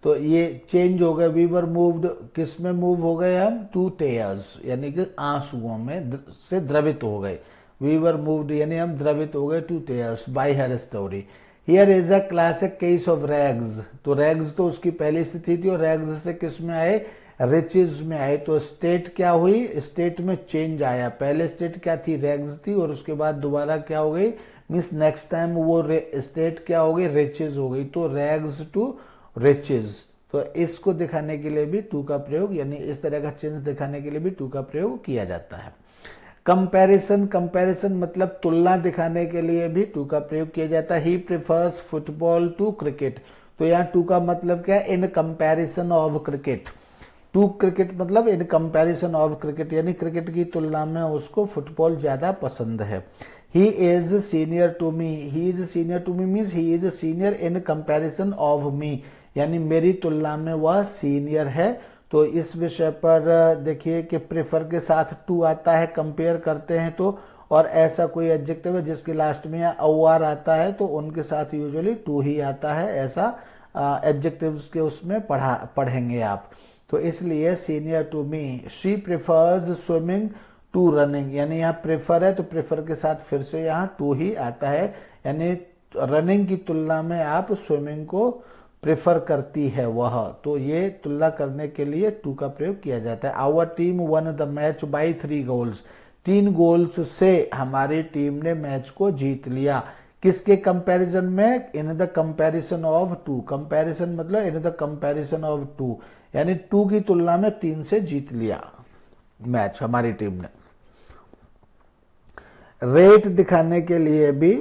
तो ये चेंज हो गए, वी वर मूव्ड, किस में मूव हो गए हम, टू टेयर्स, यानी कि आंसुओं में से द्रवित हो गए। वी वर मूव्ड यानी हम द्रवित हो गए to tears by her story. Here is a classic case of rags, तो रैग्स तो उसकी पहली स्थिति थी और रैग्स से किस में आए, रिचेज में आए। तो स्टेट क्या हुई, स्टेट में चेंज आया। पहले स्टेट क्या थी, रैग्स थी, और उसके बाद दोबारा क्या हो गई, मीन्स नेक्स्ट टाइम वो स्टेट क्या हो गई, रिचेज हो गई। तो रैग्स टू रिचेज, तो इसको दिखाने के लिए भी टू का प्रयोग, यानी इस तरह का चेंज दिखाने के लिए भी टू का प्रयोग किया जाता है। कंपैरिजन, कंपैरिजन मतलब तुलना दिखाने के लिए भी टू का प्रयोग किया जाता है। He prefers football to cricket, तो यहाँ टू का मतलब क्या है, in comparison of cricket. To cricket मतलब इन कंपैरिजन ऑफ क्रिकेट, यानी क्रिकेट की तुलना में उसको फुटबॉल ज्यादा पसंद है। He is senior to me, he is senior to me means he is senior in comparison of me, यानी मेरी तुलना में वह सीनियर है। तो इस विषय पर देखिए कि प्रेफर के साथ टू आता है, कंपेयर करते हैं तो, और ऐसा कोई एडजेक्टिव है जिसके लास्ट में या और आता है तो उनके साथ यूजुअली टू ही आता है, ऐसा एडजेक्टिव्स के उसमें पढ़ेंगे आप। तो इसलिए senior to me. She prefers swimming to running, यानी यहाँ प्रेफर है तो प्रेफर के साथ फिर से यहाँ टू ही आता है, यानी रनिंग की तुलना में आप स्विमिंग को प्रेफर करती है वह, तो ये तुलना करने के लिए टू का प्रयोग किया जाता है। Our team won the match by 3 goals, 3 goals से हमारी टीम ने मैच को जीत लिया। किसके कंपैरिजन में, in the comparison of to, comparison मतलब in the comparison of to, यानी टू की तुलना में 3 से जीत लिया मैच हमारी टीम ने। रेट दिखाने के लिए भी,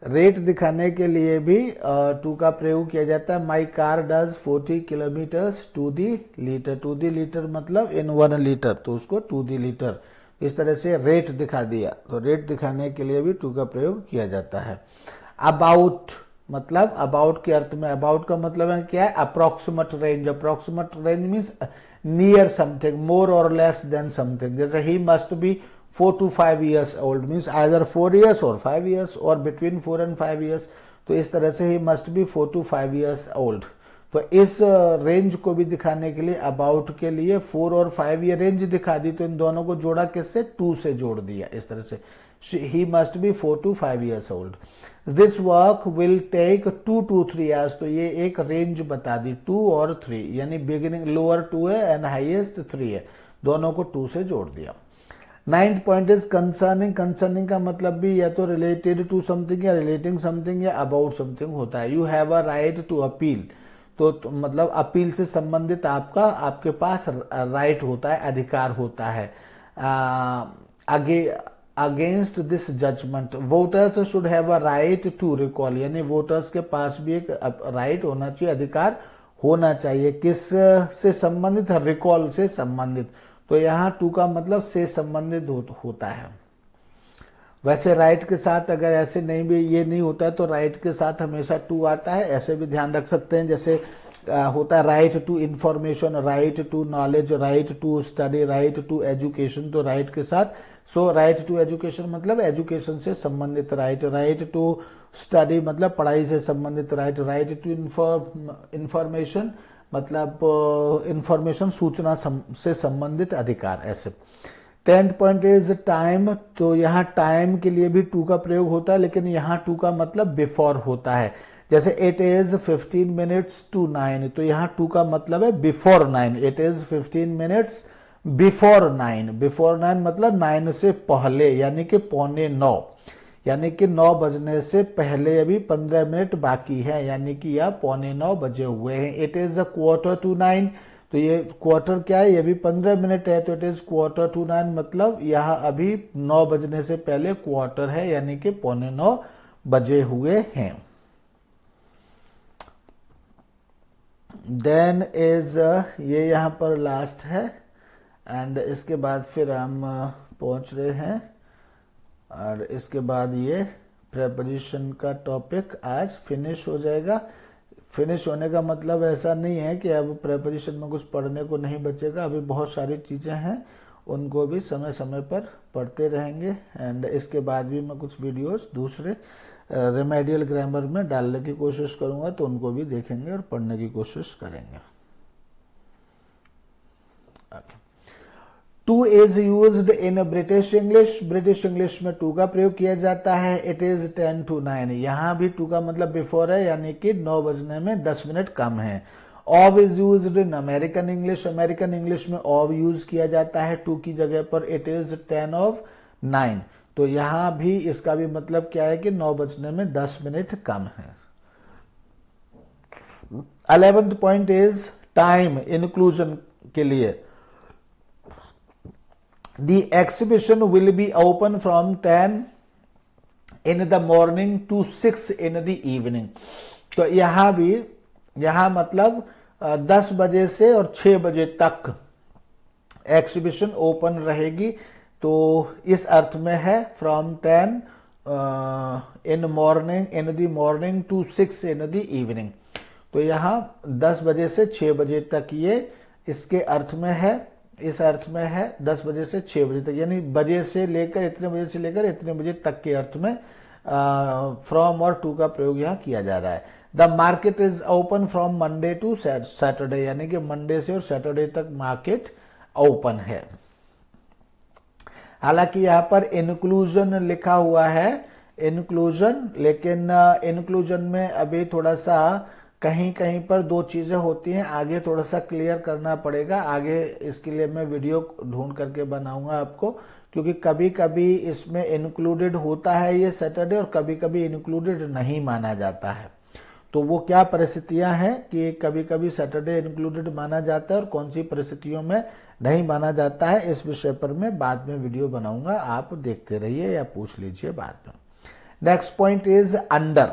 रेट दिखाने के लिए भी टू का प्रयोग किया जाता है। My car does 40 kilometres to the litre, to the litre मतलब इन 1 लीटर, तो उसको टू दी लीटर, इस तरह से रेट दिखा दिया। तो रेट दिखाने के लिए भी टू का प्रयोग किया जाता है। अबाउट मतलब, अबाउट के अर्थ में, अबाउट का मतलब है क्या है, approximate range. Approximate range means near something, more और लेस देन समथिंग। जैसे he must be 4 to 5 years old means either 4 years or 5 years or between 4 and 5 years, तो इस तरह से ही must be 4 to 5 years old। तो इस range को भी दिखाने के लिए अबाउट के लिए 4 और 5 ये रेंज दिखा दी, तो इन दोनों को जोड़ा किससे, 2 से जोड़ दिया, इस तरह से। He must be 4 to 5 years old। This work will take 2 to 3 years, तो ये एक रेंज बता दी, 2 और 3, यानी बिगिनिंग लोअर 2 है एंड हाईएस्ट 3 है, दोनों को 2 से जोड़ दिया। 9th point is concerning. Concerning का मतलब भी या तो रिलेटेड टू समथिंग या रिलेटिंग समथिंग या अबाउट समथिंग होता है। You have a right to appeal, तो मतलब अपील से संबंधित आपका, आपके पास राइट होता है, अधिकार होता है। Against this judgement, voters should have a right to recall, यानी वोटर्स के पास भी एक राइट होना चाहिए, अधिकार होना चाहिए। किस से संबंधित है, रिकॉल से संबंधित, तो यहां टू का मतलब से संबंधित होता है। वैसे राइट के साथ अगर ऐसे नहीं भी ये नहीं होता है तो राइट के साथ हमेशा टू आता है, ऐसे भी ध्यान रख सकते हैं। जैसे होता है right to information, right to knowledge, right to study, right to education, तो राइट के साथ। सो राइट टू एजुकेशन मतलब एजुकेशन से संबंधित राइट, राइट टू स्टडी मतलब पढ़ाई से संबंधित राइट, राइट टू इंफॉर्मेशन मतलब इंफॉर्मेशन, सूचना से संबंधित अधिकार, ऐसे। 10th point is time. तो यहाँ टाइम के लिए भी टू का प्रयोग होता है, लेकिन यहाँ टू का मतलब बिफोर होता है। जैसे इट इज 15 मिनट्स टू 9, तो यहाँ टू का मतलब है before 9। It is 15 minutes before 9। Before 9 मतलब 9 से पहले, यानी कि 8:45, यानी कि 9 बजने से पहले अभी 15 मिनट बाकी है, यानी कि यह 8:45 बजे हुए हैं। इट इज 8:45, तो ये क्वार्टर क्या है, ये भी 15 मिनट है, तो इट इज 8:45 मतलब यह अभी 9 बजने से पहले क्वार्टर है, यानी कि 8:45 बजे हुए हैं। देन इज ये यहां पर लास्ट है, एंड इसके बाद फिर हम पहुंच रहे हैं, और इसके बाद ये प्रेपोजिशन का टॉपिक आज फिनिश हो जाएगा। फिनिश होने का मतलब ऐसा नहीं है कि अब प्रेपोजिशन में कुछ पढ़ने को नहीं बचेगा, अभी बहुत सारी चीज़ें हैं, उनको भी समय समय पर पढ़ते रहेंगे। एंड इसके बाद भी मैं कुछ वीडियोस दूसरे रेमेडियल ग्रामर में डालने की कोशिश करूंगा, तो उनको भी देखेंगे और पढ़ने की कोशिश करेंगे। Two is used in British English. British English में टू का प्रयोग किया जाता है। इट इज 10 to 9, यहां भी टू का मतलब बिफोर है, यानी कि 9 बजने में 10 मिनट कम है। Of is used in American English. American English में ऑफ यूज किया जाता है टू की जगह पर। इट इज 10 of 9, तो यहां भी इसका भी मतलब क्या है कि 9 बजने में 10 मिनट कम है। 11th point is time inclusion के लिए। The exhibition will be open from 10 in the morning to 6 in the evening. तो यहां मतलब 10 बजे से और 6 बजे तक एक्सिबिशन ओपन रहेगी। तो इस अर्थ में है from 10 in the morning to 6 in the evening. तो यहां 10 बजे से 6 बजे तक ये इसके अर्थ में है, इस अर्थ में है 10 बजे से 6 बजे तक, यानी बजे से लेकर इतने बजे से लेकर इतने बजे तक के अर्थ में फ्रॉम और टू का प्रयोग यहां किया जा रहा है। The market is open from Monday to Saturday, यानी कि मंडे से और सैटरडे तक मार्केट ओपन है। हालांकि यहां पर इंक्लूजन लिखा हुआ है, इंक्लूजन, लेकिन इंक्लूजन में अभी थोड़ा सा कहीं कहीं पर दो चीजें होती हैं, आगे थोड़ा सा क्लियर करना पड़ेगा। आगे इसके लिए मैं वीडियो ढूंढ करके बनाऊंगा आपको, क्योंकि कभी कभी इसमें इंक्लूडेड होता है ये सैटरडे, और कभी कभी इंक्लूडेड नहीं माना जाता है। तो वो क्या परिस्थितियां हैं कि कभी कभी सैटरडे इंक्लूडेड माना जाता है और कौन सी परिस्थितियों में नहीं माना जाता है, इस विषय पर मैं बाद में वीडियो बनाऊंगा, आप देखते रहिए या पूछ लीजिए बाद में। Next point is under.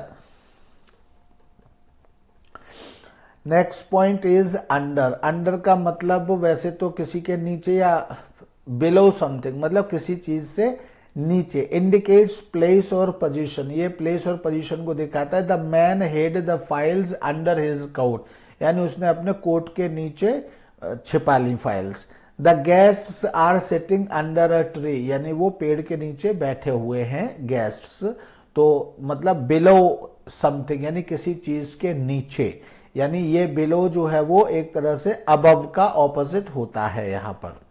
Next point is under. Under का मतलब वैसे तो किसी के नीचे या बिलो समथिंग, मतलब किसी चीज से नीचे। इंडिकेट्स प्लेस और पोजीशन, ये प्लेस और पोजीशन को दिखाता है। The man hid the files under his coat, यानी उसने अपने कोट के नीचे छिपा ली files. The guests are sitting under a tree, यानी वो पेड़ के नीचे बैठे हुए हैं गेस्ट्स, तो मतलब बिलो समथिंग, यानी किसी चीज के नीचे, यानी ये बिलो जो है वो एक तरह से अबव का ऑपोजिट होता है यहां पर।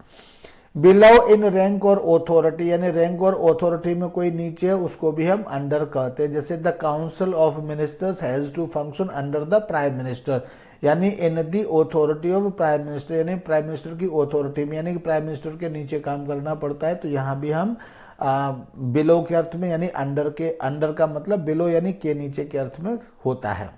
बिलो इन रैंक और ऑथोरिटी, यानी रैंक और ऑथोरिटी में कोई नीचे है उसको भी हम अंडर कहते हैं। जैसे the council of ministers has to function under the prime minister, यानी in the authority of prime minister, यानी प्राइम मिनिस्टर की ऑथोरिटी में, यानी कि प्राइम मिनिस्टर के नीचे काम करना पड़ता है। तो यहां भी हम बिलो के अर्थ में, यानी अंडर के, अंडर का मतलब बिलो यानी के नीचे के अर्थ में होता है।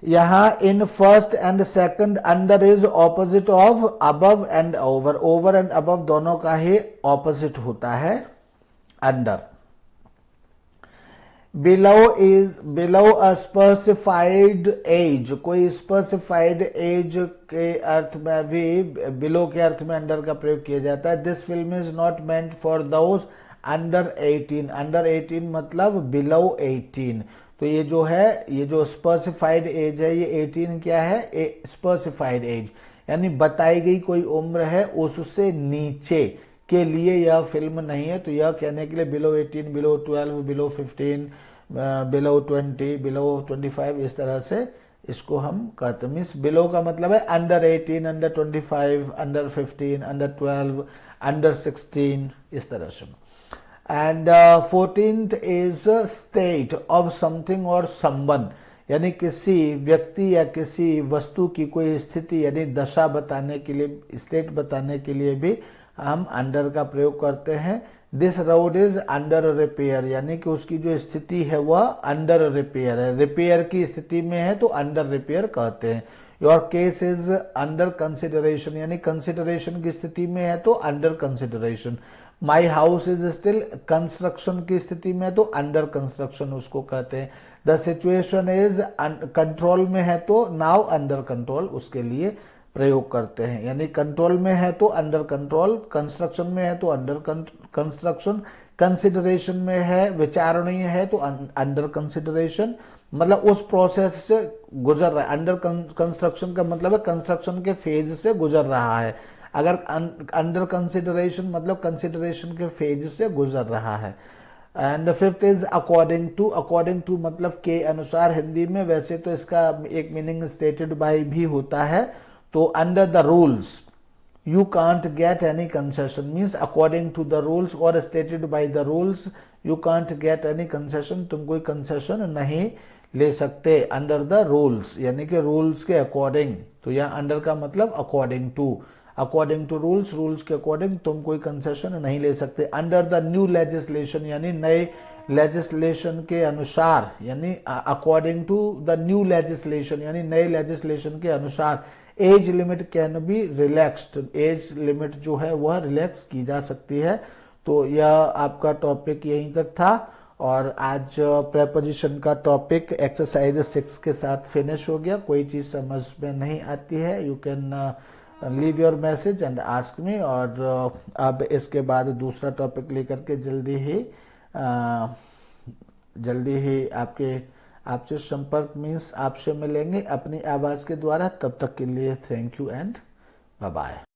यहां in first and second under is opposite of above and over, over and above दोनों का ही ऑपोजिट होता है under. Below a specified age, कोई स्पेसिफाइड एज के अर्थ में भी बिलो के अर्थ में अंडर का प्रयोग किया जाता है। This film is not meant for those under 18, under 18 मतलब बिलो 18। तो ये जो है, ये जो स्पेसिफाइड एज है, ये 18 क्या है, स्पेसिफाइड एज, यानी बताई गई कोई उम्र है, उससे नीचे के लिए यह फिल्म नहीं है। तो यह कहने के लिए below 18, below 12, below 15, below 20, below 25, इस तरह से इसको हम कहते हैं। मीन्स बिलो का मतलब है under 18, under 25, under 15, under 12, under 16, इस तरह से। And 14th is state of something और समवन, यानी किसी व्यक्ति या किसी वस्तु की कोई स्थिति यानी दशा बताने के लिए, स्टेट बताने के लिए भी हम अंडर का प्रयोग करते हैं। This road is under repair, यानी कि उसकी जो स्थिति है वह अंडर रिपेयर है, रिपेयर की स्थिति में है तो अंडर रिपेयर कहते हैं। Your case is under consideration, यानी कंसिडरेशन की स्थिति में है तो under consideration. My house is still construction की स्थिति में तो अंडर कंस्ट्रक्शन उसको कहते हैं। द सिचुएशन इज कंट्रोल में है तो नाउ अंडर कंट्रोल उसके लिए प्रयोग करते हैं, यानी कंट्रोल में है तो अंडर कंट्रोल, कंस्ट्रक्शन में है तो अंडर कंस्ट्रक्शन, कंसिडरेशन में है, विचारणीय है तो अंडर कंसिडरेशन, मतलब उस प्रोसेस से गुजर रहा है। अंडर कंस्ट्रक्शन का मतलब है कंस्ट्रक्शन के फेज से गुजर रहा है। अगर अंडर कंसिडरेशन मतलब कंसिडरेशन के फेज से गुजर रहा है। And fifth is according to, according to मतलब के अनुसार हिंदी में, वैसे तो इसका एक मीनिंग स्टेटेड बाय भी होता है। तो under the rules you can't get any concession, means according to the rules और stated by the rules you can't get any concession, तुम कोई कंसेशन नहीं ले सकते अंडर द रूल्स, यानी कि रूल्स के अकॉर्डिंग। तो यहाँ अंडर का मतलब according to, according to rules, rules के अकॉर्डिंग तुम कोई कंसेशन नहीं ले सकते। अंडर द न्यू लेजिस्लेशन, यानी नए लेजिस्लेशन के अनुसार, यानी according to the new legislation, यानी नए लेजिस्लेशन के अनुसार age limit can be relaxed, age limit जो है वह रिलैक्स की जा सकती है। तो यह आपका टॉपिक यहीं तक था और आज प्रेपोजिशन का टॉपिक एक्सरसाइज 6 के साथ फिनिश हो गया। कोई चीज समझ में नहीं आती है you can leave your message and ask me, और अब इसके बाद दूसरा टॉपिक लेकर के जल्दी ही आपसे संपर्क मीन्स आपसे मिलेंगे अपनी आवाज के द्वारा। तब तक के लिए thank you and bye bye.